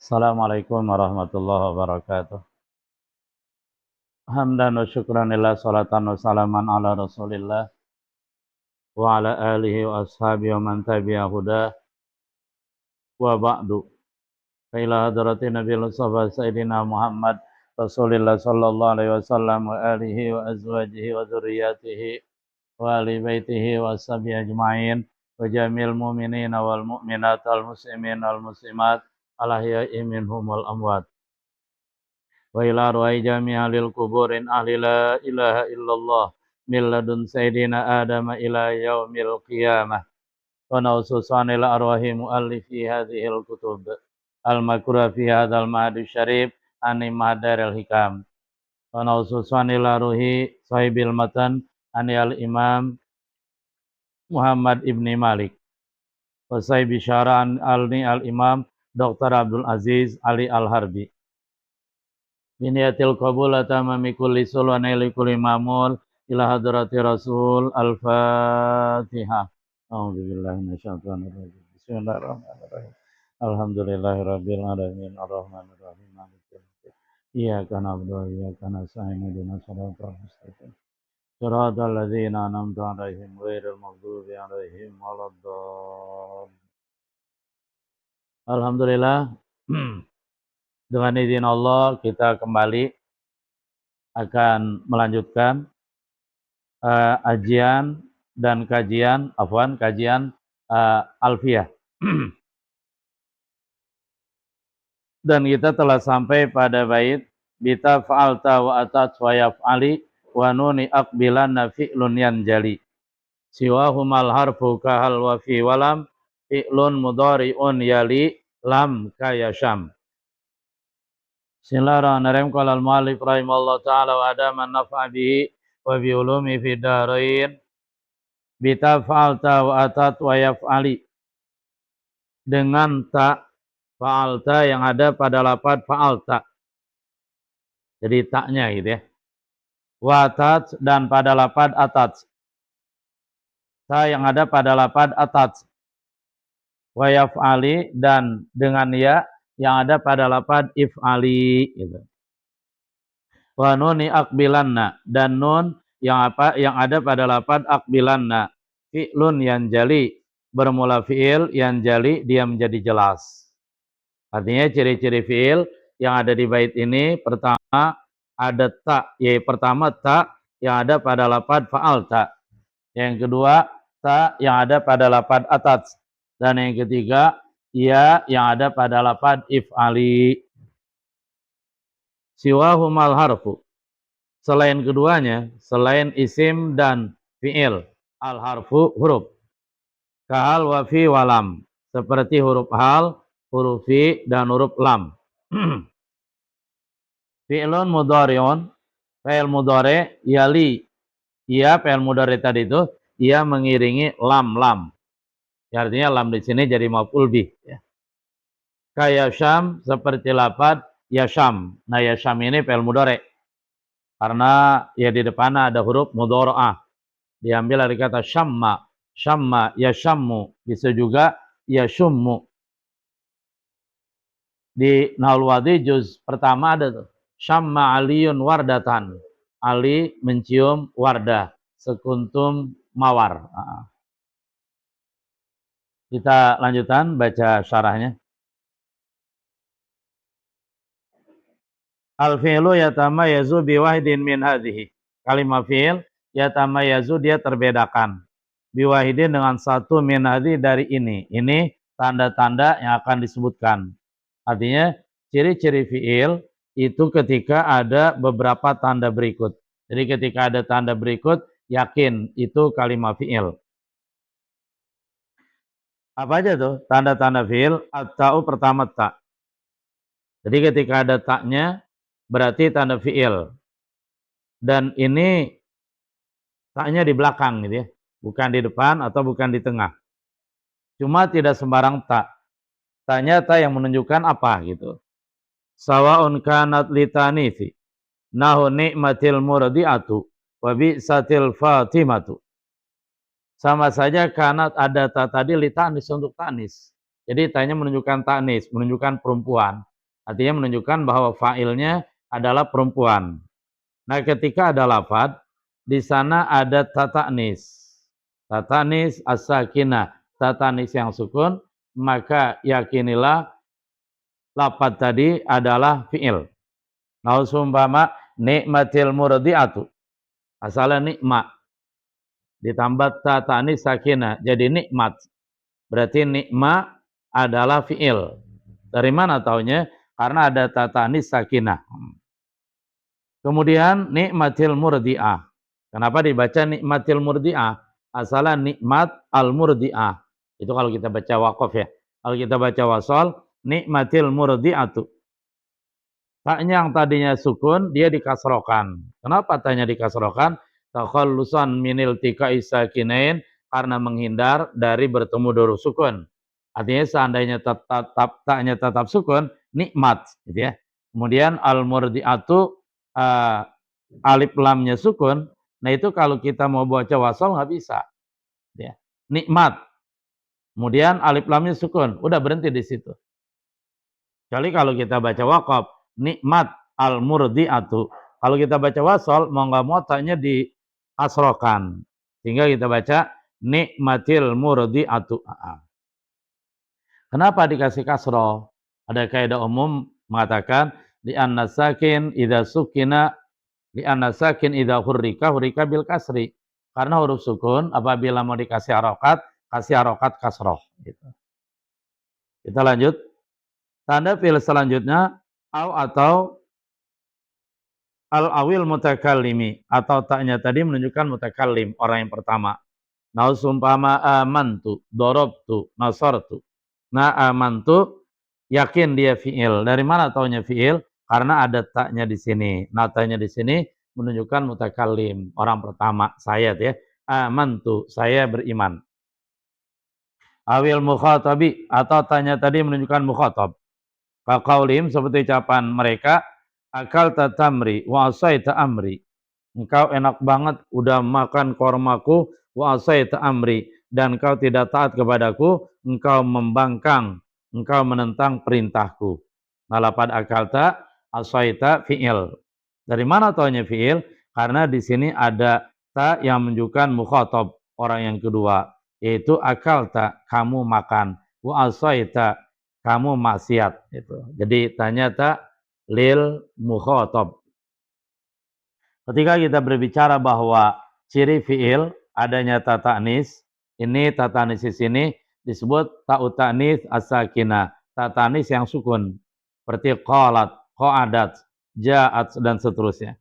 Assalamualaikum warahmatullahi wabarakatuh. Hamdan wa syukran lillah, salatan wa salaman ala rasulillah wa ala alihi wa ashabihi wa man tabi'a huda wa ba'du. Ila hadratin Nabi Mustafa Sayyidina Muhammad Rasulillah sallallahu alaihi wasallam wa alihi wa azwajihi wa dzurriyyatihi wa ali baitihi wa ashabihi ajma'in wa jamil mu'minin wal mu'minat al muslimin wal muslimat al ahya'i minhum wal amwat. Wa ila ruwai jami'a lil kuburin ahli la ilaha illallah min ladun sayyidina Adam ila yaumil qiyamah wa naususan ila arwahi muallifi hadhil kutub al-makura fi hadzal ma'ad syarif ani madaril hikam wa naususan ila ruhi sahibil matan ani al-imam Muhammad ibni Malik wa sahibi syara'an al-imam Dr. Abdul Aziz Ali Al-Harbi biniyatil qabul atamami kulli sulwan li kulli mamul ila hadrati rasul al-fatihah. A'udzubillahi minasyaitonir rajim. Bismillahirrahmanirrahim. Alhamdulillahirabbil alamin arrahmanir rahim maliki yaumiddin. Iyyaka na'budu wa iyyaka nasta'in ihdinas siratal mustaqim. Shiratal ladzina an'amta 'alaihim ghairil maghdubi 'alaihim waladdallin. Alhamdulillah. Dengan izin Allah kita kembali akan melanjutkan kajian Alfiyah. Dan kita telah sampai pada bait bita fa'alta wa atat wa yaf'ali wa nuni aqbilanna fi'lun yanjali siwahumal harfu kahal wa fi walam fi'lun mudhari'un yali lam kayasham. Bismillahirrahmanirrahim. Qala al-mu'allif rahimallahu ta'ala wa adaman naf'a bihi wa bi ulumi fi darain bi taf'alta wa atat wa yaf'ali. Dengan ta fa'alta yang ada pada lafaz fa'alta. Jadi taknya gitu ya. Wa atat dan pada lafaz atat. Ta yang ada pada lafaz atat. Wa yaf'ali dan dengan ya yang ada pada lafaz if'ali gitu. Wa nuni aqbilanna dan nun yang ada pada lafaz aqbilanna fi'lun yanjali bermula fi'il yanjali dia menjadi jelas. Artinya ciri-ciri fi'il yang ada di bait ini pertama ada ta, yaitu pertama ta yang ada pada lafaz fa'alta. Yang kedua ta yang ada pada lafaz atat dan yang ketiga ya yang ada pada lafaz if'ali. Siwahumal harfu. Selain keduanya, selain isim dan fi'il, al-harfu huruf. Kahal wa fi walam. Seperti huruf hal, huruf fi, dan huruf lam. Fi'lun mudhari'un. Fi'il mudhari' yali. Ia fi'il mudhari' tadi itu, ia mengiringi lam. Ya, artinya lam di sini jadi maf'ul bih. Ya. Kayasham seperti lafaz yasham. Nah, yasham ini fi'il mudhari'. Karena ya di depan ada huruf mudhari'ah. Diambil dari kata syamma, yashammu, bisa juga yashummu. Di Nahul Wadhi juz pertama ada tuh. Syamma aliyun wardatan. Ali mencium wardah, sekuntum mawar. Kita lanjutkan baca syarahnya. Al-fi'lu yatamayyazu biwahidin min hadhihi. Kalimah fi'il yatamayyazu dia terbedakan. Biwahidin dengan satu min hadhihi dari ini. Ini tanda-tanda yang akan disebutkan. Artinya ciri-ciri fi'il itu ketika ada beberapa tanda berikut. Jadi ketika ada tanda berikut yakin itu kalimah fi'il. Apa aja tuh tanda-tanda fi'il? At-ta'u pertama ta'. Jadi ketika ada taknya berarti tanda fi'il. Dan ini taknya di belakang gitu ya. Bukan di depan atau bukan di tengah. Cuma tidak sembarang tak. Taknya tak yang menunjukkan apa gitu. Sawa'un kanat litanithi. Nahu ni'matil murdi'atu. Wa bi'satil fatimatu. Sama saja kanat ada tak tadi litanis untuk tanis. Jadi taknya menunjukkan tanis, menunjukkan perempuan. Artinya menunjukkan bahwa fa'ilnya adalah perempuan. Nah, ketika ada lafad, di sana ada tata'nis. Tata'nis as-sakinah, tata'nis yang sukun, maka yakinilah lafad tadi adalah fi'il. Nah, sumpama nikmatil murdi'atu. Asalnya nikmat. Ditambah tata'nis sakinah, jadi nikmat. Berarti nikmat adalah fi'il. Dari mana taunya? Karena ada tata'nis sakinah. Kemudian nikmatil murdi'ah. Kenapa dibaca nikmatil murdi'ah? Asalnya nikmat al-murdi'ah. Itu kalau kita baca waqaf ya. Kalau kita baca wasol, nikmatil murdi'atu. Taknya yang tadinya sukun, dia dikasrokan. Kenapa taknya dikasrokan? Takhallusan minil tika isakinain, karena menghindar dari bertemu dua huruf sukun. Artinya seandainya taknya tetap sukun, nikmat. Gitu ya. Kemudian al-murdi'atu, alif lamnya sukun. Nah itu kalau kita mau baca wasol nggak bisa. Ya. Nikmat. Kemudian alif lamnya sukun. Udah berhenti di situ. Kecuali kalau kita baca waqaf, nikmat al-murdi'atu. Kalau kita baca wasol, mau nggak mau taknya diasrokan. Sehingga kita baca nikmatil murdi'atu. Kenapa dikasih kasroh? Ada kaidah umum mengatakan di an-nasakin idza sukina di an-nasakin idza hurrika bil kasri. Karena huruf sukun apabila mau dikasih harokat, kasih harokat kasroh. Gitu. Kita lanjut. Tanda fi'il selanjutnya atau al-awil mutakallimi, atau taknya tadi menunjukkan mutakallim, orang yang pertama. Nah, sumpama amantu, dorobtu, nasartu. Nah, amantu yakin dia fi'il. Dari mana taunya fi'il? Karena ada taknya di sini. Nah, taknya di sini menunjukkan mutakallim, orang pertama, saya ya. Amantu, saya beriman. Awil mukhatabi, atau taknya tadi menunjukkan mukhatab. Kaqaulim, seperti ucapan mereka, akal tatamri wa asaita amri. Engkau enak banget udah makan kormaku, wa asaita amri, dan engkau tidak taat kepadaku, engkau membangkang, engkau menentang perintahku. Nah, lafaz akalta, asaita fi'il. Dari mana taunya fi'il? Karena di sini ada ta yang menunjukkan mukhatab, orang yang kedua, yaitu akalta, kamu makan, wa asaita, kamu maksiat. Itu. Jadi tanya tak lil mukhatab. Ketika kita berbicara bahwa ciri fi'il adanya ta ta'nis, ini ta ta'nis di sini disebut ta'ut ta'nis as-sakinah, ta ta'nis yang sukun. Seperti qalat, qa'adat, ja'at dan seterusnya.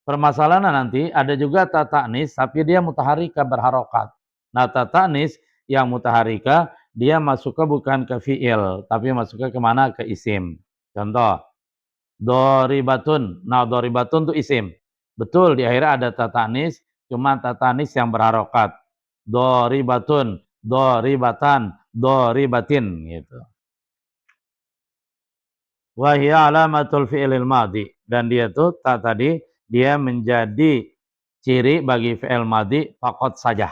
Permasalahan nanti ada juga ta ta'nis tapi dia mutaharika berharokat. Nah, ta ta'nis yang mutaharika dia masuknya bukan ke fi'il, tapi masuknya kemana? Ke isim. Contoh, doribatun. Nah, doribatun itu isim. Betul, di akhirnya ada tatanis, cuma tatanis yang berharokat. Doribatun, doribatan, doribatin. Gitu. Wahia alamatul fi'ilil madhi. Dan dia tuh, tadi, dia menjadi ciri bagi fi'il madhi fakot saja.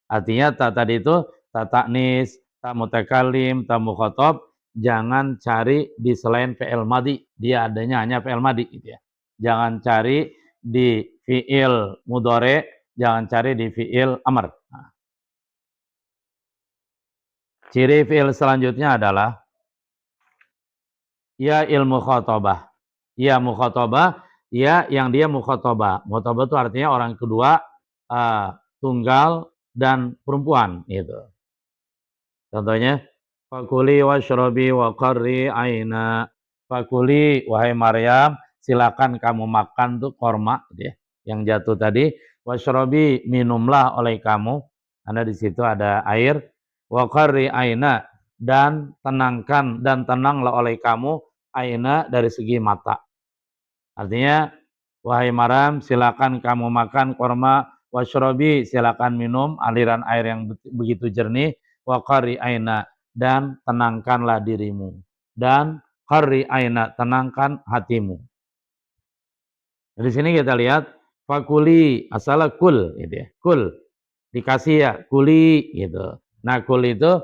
Artinya tadi itu ta'nis, ta mutakalim, ta mukhatab, jangan cari di selain fi'il madhi. Dia adanya hanya fi'il madhi gitu ya. Jangan cari di fi'il mudhari, jangan cari di fi'il amr. Nah. Ciri fi'il selanjutnya adalah ya ilmu khotabah. Ya mukhatabah, ya yang dia mukhatabah. Mukhatabah itu artinya orang kedua, tunggal dan perempuan gitu. Contohnya, fakuli washrobi wa qarri aina. Fakuli, wahai Maryam, silakan kamu makan tuh korma, gitu ya, yang jatuh tadi. Washrobi, minumlah oleh kamu, karena di situ ada air. Wa qarri aina, dan tenangkan dan tenanglah oleh kamu aina dari segi mata. Artinya, wahai Maryam, silakan kamu makan korma. Washrobi, silakan minum aliran air yang begitu jernih. Wa qarri aina, dan tenangkanlah dirimu. Dan qarri aina, tenangkan hatimu. Di sini kita lihat fakuli asala kul gitu ya. Kul dikasih ya, kuli gitu. Nah, kul itu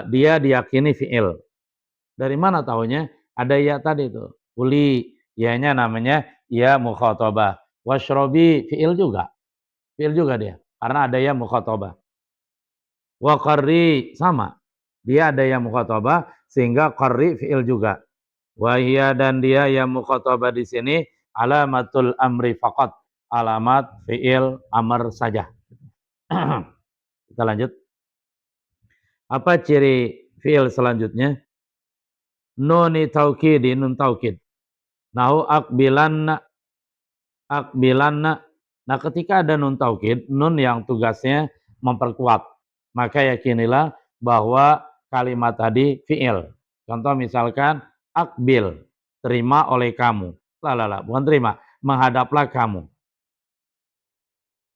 dia diyakini fi'il. Dari mana taunya? Ada ya tadi itu. Kuli, ya-nya namanya ya mukhatabah. Washrobi fi'il juga. Fi'il juga dia. Karena ada ya mukhatabah. Wa qarri sama. Dia ada yang mukhatabah sehingga qarri fi'il juga. Wa hiya dan dia yang mukhatabah di sini alamatul amri faqat. Alamat fi'il amr saja. Kita lanjut. Apa ciri fi'il selanjutnya? Nuni taukidi, nun taukid. Nahu akbilanna. Nah, ketika ada nun taukid, nun yang tugasnya memperkuat, maka yakinilah bahwa kalimat tadi fi'il. Contoh misalkan akbil, terima oleh kamu. Bukan terima, menghadaplah kamu.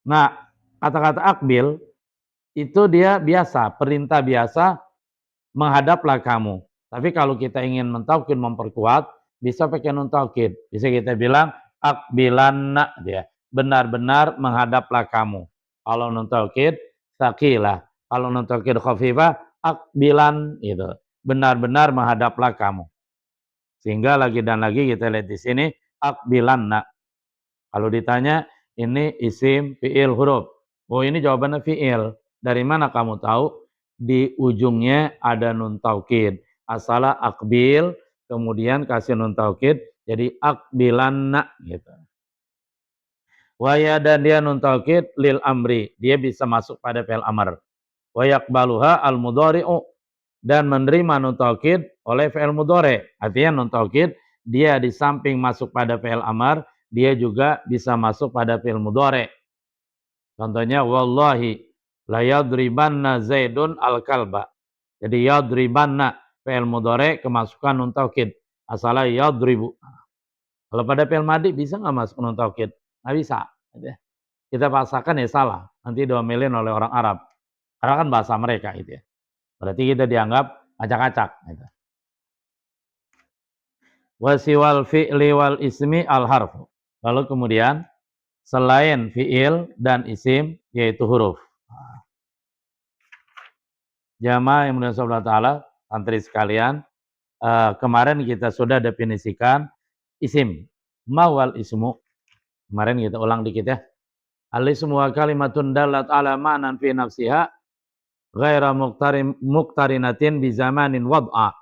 Nah, kata-kata akbil itu dia biasa, perintah biasa, menghadaplah kamu. Tapi kalau kita ingin mentaukid, memperkuat, bisa pakai nun taukid. Bisa kita bilang akbilanna dia. Benar-benar menghadaplah kamu. Kalau nun taukid sakilah. Kalau nun taukid khafifah akbilan itu. Benar-benar menghadaplah kamu. Sehingga lagi dan lagi kita lihat di sini akbilanna. Kalau ditanya ini isim fi'il huruf. Oh, ini jawabannya fi'il. Dari mana kamu tahu? Di ujungnya ada nun taukid. Asalah akbil, kemudian kasih nun taukid, jadi akbilanna gitu. Waya dan dia nun taukid lil amri. Dia bisa masuk pada fi'il amr. Wa yaqbaluha al mudhari'u, dan menerima nun taukid oleh fi'il mudhari'. Artinya nun taukid dia di samping masuk pada fi'il amr, dia juga bisa masuk pada fi'il mudhari'. Contohnya wallahi la yadribanna zaidun al kalba. Jadi yadribanna fi'il mudhari' kemasukan nun taukid. Asalnya yadribu. Kalau pada fi'il madhi bisa nggak masuk nun taukid? Nggak bisa. Kita paksakan ya salah. Nanti diomelin oleh orang Arab. Karena kan bahasa mereka itu ya. Berarti kita dianggap acak-acak. Gitu. Wasiwal fi'li wal ismi al harfu. Lalu kemudian selain fi'il dan isim yaitu huruf. Jamaah yang mulia Allah Ta'ala, santri sekalian, kemarin kita sudah definisikan isim. Mawal ismu. Kemarin kita ulang dikit ya. Al-ismu wa kalimatun dalat ala ma'nan fi nafsiha ghaira muqtarinatin bi zamanin wad'a.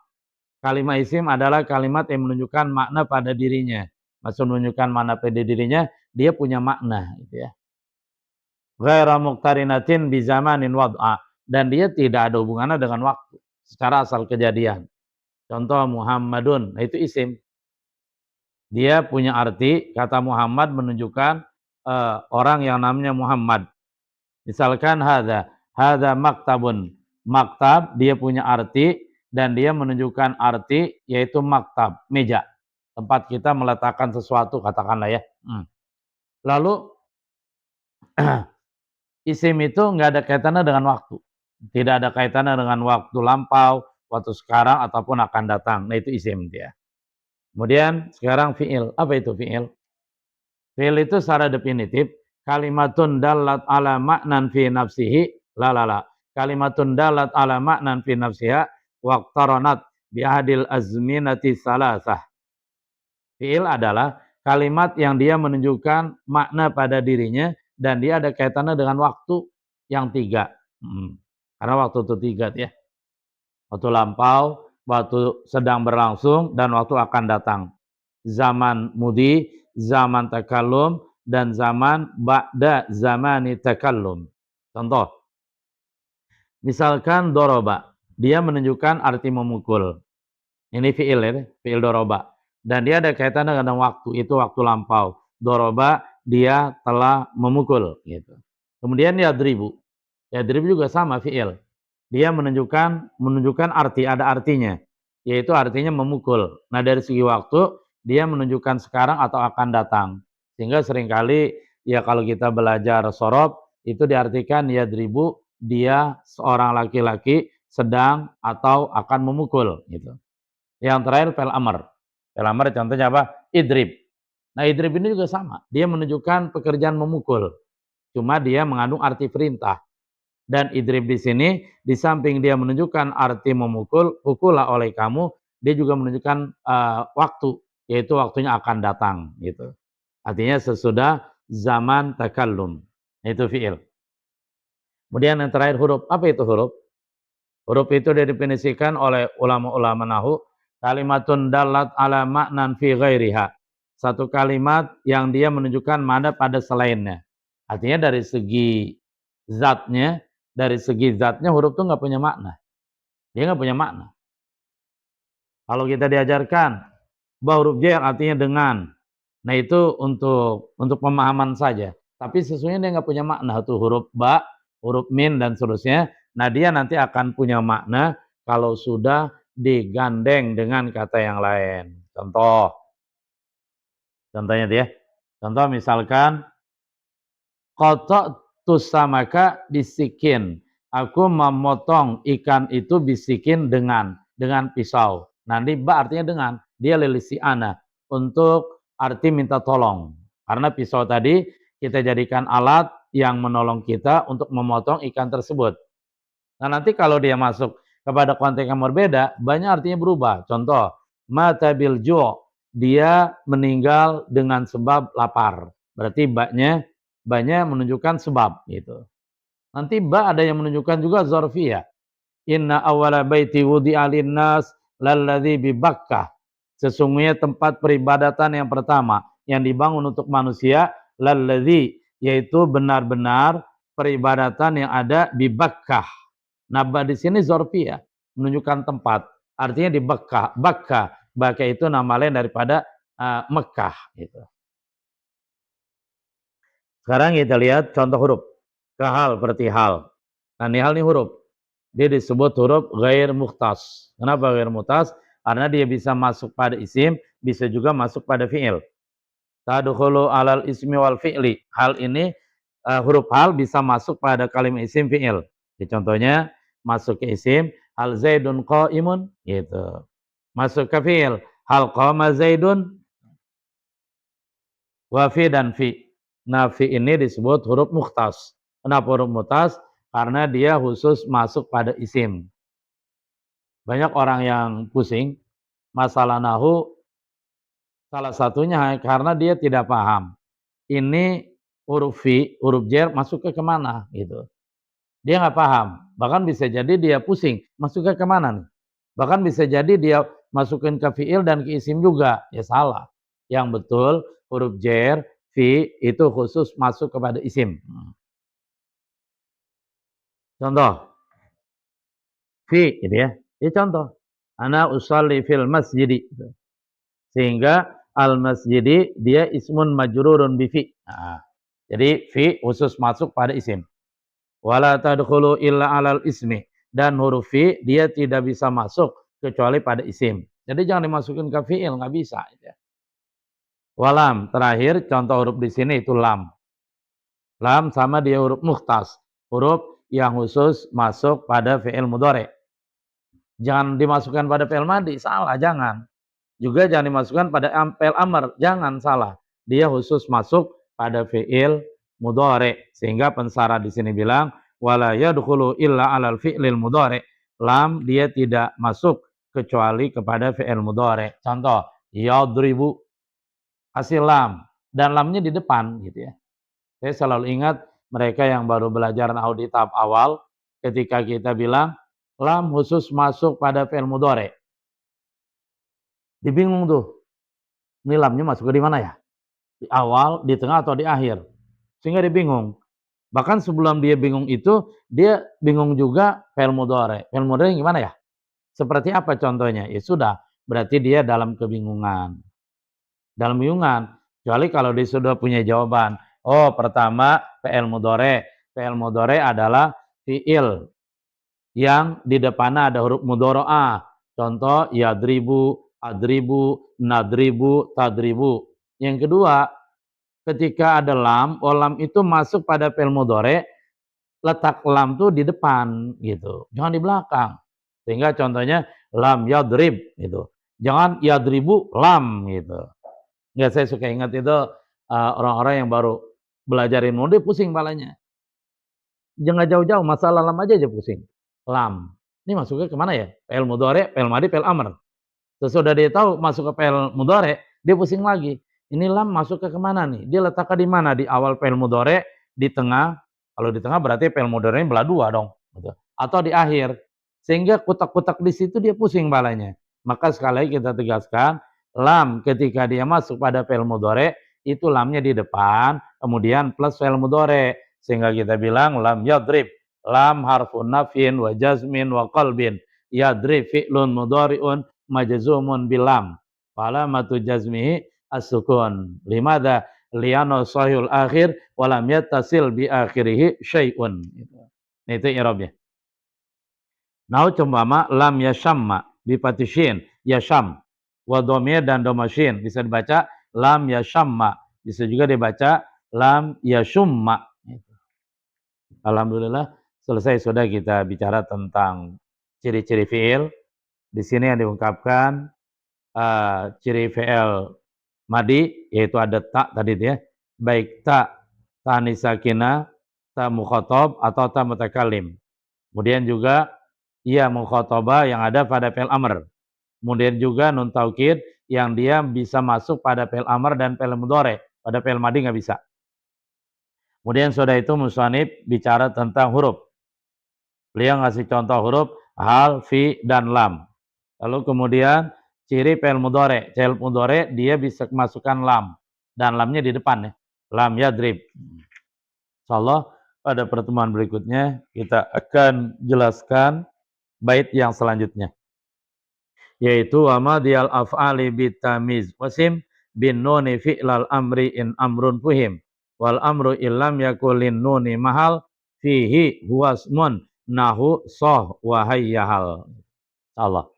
Kalimat isim adalah kalimat yang menunjukkan makna pada dirinya. Maksud menunjukkan makna pada dirinya, dia punya makna gitu ya. Ghaira muqtarinatin bi zamanin wad'a, dan dia tidak ada hubungannya dengan waktu secara asal kejadian. Contoh Muhammadun, nah itu isim. Dia punya arti, kata Muhammad menunjukkan orang yang namanya Muhammad. Misalkan hadza maktabun. Maktab dia punya arti dan dia menunjukkan arti yaitu maktab, meja. Tempat kita meletakkan sesuatu katakanlah ya. Lalu isim itu nggak ada kaitannya dengan waktu. Tidak ada kaitannya dengan waktu lampau, waktu sekarang ataupun akan datang. Nah itu isim dia. Kemudian sekarang fi'il. Apa itu fi'il? Fi'il itu secara definitif kalimatun dalat ala ma'nan fi nafsihi la. Kalimatun dalat ala ma'nan fi nafsiha waqtaranat bi ahadil azminati salasah. Fi'il adalah kalimat yang dia menunjukkan makna pada dirinya dan dia ada kaitannya dengan waktu yang tiga. Karena waktu itu tiga ya. Waktu lampau, waktu sedang berlangsung, dan waktu akan datang. Zaman mudi, zaman takallum, dan zaman ba'da zamani takallum. Contoh, misalkan doroba, dia menunjukkan arti memukul. Ini fi'il ya, fi'il doroba. Dan dia ada kaitan dengan waktu, itu waktu lampau. Doroba, dia telah memukul. Gitu. Kemudian yadribu. Yadribu juga sama fi'il. Dia menunjukkan arti, ada artinya. Yaitu artinya memukul. Nah dari segi waktu, dia menunjukkan sekarang atau akan datang. Sehingga seringkali, ya kalau kita belajar sorob, itu diartikan yadribu, dia seorang laki-laki sedang atau akan memukul. Gitu. Yang terakhir fi'il amr. Fi'il amr contohnya apa? Idrib. Nah idrib ini juga sama. Dia menunjukkan pekerjaan memukul. Cuma dia mengandung arti perintah. Dan idrib di sini, di samping dia menunjukkan arti memukul, pukullah oleh kamu, dia juga menunjukkan waktu, yaitu waktunya akan datang gitu. Artinya sesudah zaman takallum, itu fi'il. Kemudian yang terakhir huruf. Apa itu huruf? Huruf itu didefinisikan oleh ulama-ulama nahu, kalimatun dalat ala maknan fi ghairiha. Satu kalimat yang dia menunjukkan mana pada selainnya. Artinya dari segi zatnya huruf itu nggak punya makna. Dia nggak punya makna. Kalau kita diajarkan bahwa huruf jar artinya dengan, nah itu untuk pemahaman saja. Tapi sesungguhnya dia nggak punya makna tuh huruf ba, huruf min dan seterusnya. Nah dia nanti akan punya makna kalau sudah digandeng dengan kata yang lain. Contohnya dia. Contoh misalkan qata'tu samaka bisikin. Aku memotong ikan itu bisikin dengan pisau. Nanti ba artinya dengan. Dia lilisi ana untuk arti minta tolong. Karena pisau tadi kita jadikan alat yang menolong kita untuk memotong ikan tersebut. Nah nanti kalau dia masuk kepada konteks yang berbeda, banyak artinya berubah. Contoh, mata bil ju', dia meninggal dengan sebab lapar. Berarti banyak menunjukkan sebab gitu. Nanti ba ada yang menunjukkan juga zorfiyah. Inna awala baiti wudi'a linnas lalladzi bi Bakkah. Sesungguhnya tempat peribadatan yang pertama yang dibangun untuk manusia lalladzi, yaitu benar-benar peribadatan yang ada di Bakkah. Nah, di sini zorfiyah menunjukkan tempat. Artinya di Bakkah. Bakkah itu nama lain daripada Mekah gitu. Sekarang kita lihat contoh huruf. Kahal berarti hal. Nah, ini hal ini huruf. Dia disebut huruf ghair mukhtas. Kenapa ghair mukhtas? Karena dia bisa masuk pada isim, bisa juga masuk pada fi'il. Tadkhulu alal ismi wal fi'li. Hal ini huruf hal bisa masuk pada kalimat isim fi'il. Contohnya masuk ke isim hal zaidun qaimun gitu. Masuk ke fi'il hal qama zaidun, wa fi dan fi. Nah, fi ini disebut huruf mukhtas. Kenapa huruf mukhtas? Karena dia khusus masuk pada isim. Banyak orang yang pusing masalah nahu, salah satunya karena dia tidak paham. Ini huruf fi, huruf jar masuk ke kemana gitu. Dia nggak paham. Bahkan bisa jadi dia pusing, masuknya kemana nih? Bahkan bisa jadi dia masukin ke fi'il dan ke isim juga. Ya salah. Yang betul huruf jar, fi itu khusus masuk kepada isim. Contoh, fi gitu ya. Ini contoh. Ana usalli fil masjidi. Sehingga al masjidi dia ismun majrurun bi fi. Nah, jadi fi khusus masuk pada isim. Wala tadkhulu illa alal ismi, dan huruf fi dia tidak bisa masuk kecuali pada isim. Jadi jangan dimasukin ke fiil, nggak bisa ya. Walam terakhir contoh huruf di sini itu lam. Lam sama dia huruf mukhtas, huruf yang khusus masuk pada fiil mudhari. Jangan dimasukkan pada fiil madi, salah, jangan. Juga jangan dimasukkan pada fiil amr, jangan, salah. Dia khusus masuk pada fiil mudhari. Sehingga pensara di sini bilang wala yadkhulu illa alal fi'lil mudhari. Lam dia tidak masuk kecuali kepada fi'il mudhari. Contoh, yadribu, kasih lam dan lamnya di depan gitu ya. Saya selalu ingat mereka yang baru belajar nahwu di tahap awal, ketika kita bilang lam khusus masuk pada fi'il mudhari. Dibingung tuh. Ini lamnya masuk ke di mana ya? Di awal, di tengah atau di akhir? Sehingga dia bingung. Bahkan sebelum dia bingung itu, dia bingung juga fi'il mudhari. Fi'il mudhari gimana ya? Seperti apa contohnya? Ya sudah, berarti dia dalam kebingungan. Dalam kebingungan. Kecuali kalau dia sudah punya jawaban. Oh, pertama fi'il mudhari. Fi'il mudhari adalah fi'il yang di depannya ada huruf mudhari'ah. Contoh yadribu, adribu, nadribu, tadribu. Yang kedua, ketika ada lam, lam itu masuk pada fi'il mudhari, letak lam tuh di depan gitu, jangan di belakang. Sehingga contohnya lam yadrib gitu. Jangan yadribu lam gitu. Enggak, saya suka ingat itu orang-orang yang baru belajar ilmu dia pusing palanya. Jangan jauh-jauh, masalah lam aja pusing. Lam. Ini masuknya kemana ya? Fi'il mudhari, fi'il madi, fi'il amr. Sesudah dia tahu masuk ke fi'il mudhari', dia pusing lagi. Ini lam masuk ke kemana nih? Dia letakkan di mana? Di awal fi'il mudhari', di tengah. Kalau di tengah berarti fi'il mudhari'nya belah dua dong, gitu. Atau di akhir. Sehingga kutak-kutak di situ dia pusing balanya. Maka sekali lagi kita tegaskan, lam ketika dia masuk pada fi'il mudhari', itu lamnya di depan, kemudian plus fi'il mudhari'. Sehingga kita bilang lam yadrib. Lam harfun nafyin wa jazmin wa qalbin. Yadrib fi'lun mudhari'un majzumun bilam. Falamatu jazmihi as-sukun. Limada liano sahihul akhir walam yattasil bi akhirih syai'un. Itu i'rabnya. Nah, umpama lam yashamma bi fatishin yasham wa dhamir dan domashin bisa dibaca lam yashamma, bisa juga dibaca lam yashumma. Alhamdulillah selesai sudah kita bicara tentang ciri-ciri fiil. Di sini yang diungkapkan ciri fi'il madi yaitu ada ta tadi itu ya. Baik ta tanis sakinah, ta mukhathab atau ta mutakallim. Kemudian juga ia mukhathaba yang ada pada fi'il amr. Kemudian juga nun taukid yang dia bisa masuk pada fi'il amr dan fi'il mudhari', pada fi'il madi nggak bisa. Kemudian sudah itu musannif bicara tentang huruf. Beliau ngasih contoh huruf hal, fi, dan lam. Lalu kemudian ciri fi'il mudhari'. Fi'il mudhari' dia bisa masukkan lam. Dan lamnya di depan ya. Lam yadrib. Insyaallah pada pertemuan berikutnya kita akan jelaskan bait yang selanjutnya. Yaitu wa madiyal af'ali bitamiz wasim bin nuni fi'lal amri in amrun fuhim. Wal amru illam yakulin nuni mahal fihi huwasmun nahu soh wa hayyahal. Insyaallah.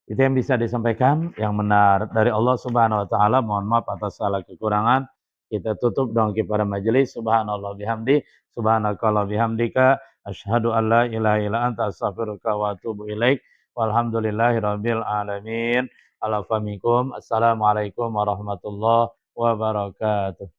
Itu yang bisa disampaikan, yang benar dari Allah Subhanahu wa taala. Mohon maaf atas segala kekurangan. Kita tutup dengan kepada majelis. Subhanallah bihamdi, subhanakallah bihamdika, asyhadu an la ilaha illa anta astaghfiruka wa atubu ilaik. Walhamdulillahirabbil alamin. Ala famikum. Assalamualaikum warahmatullahi wabarakatuh.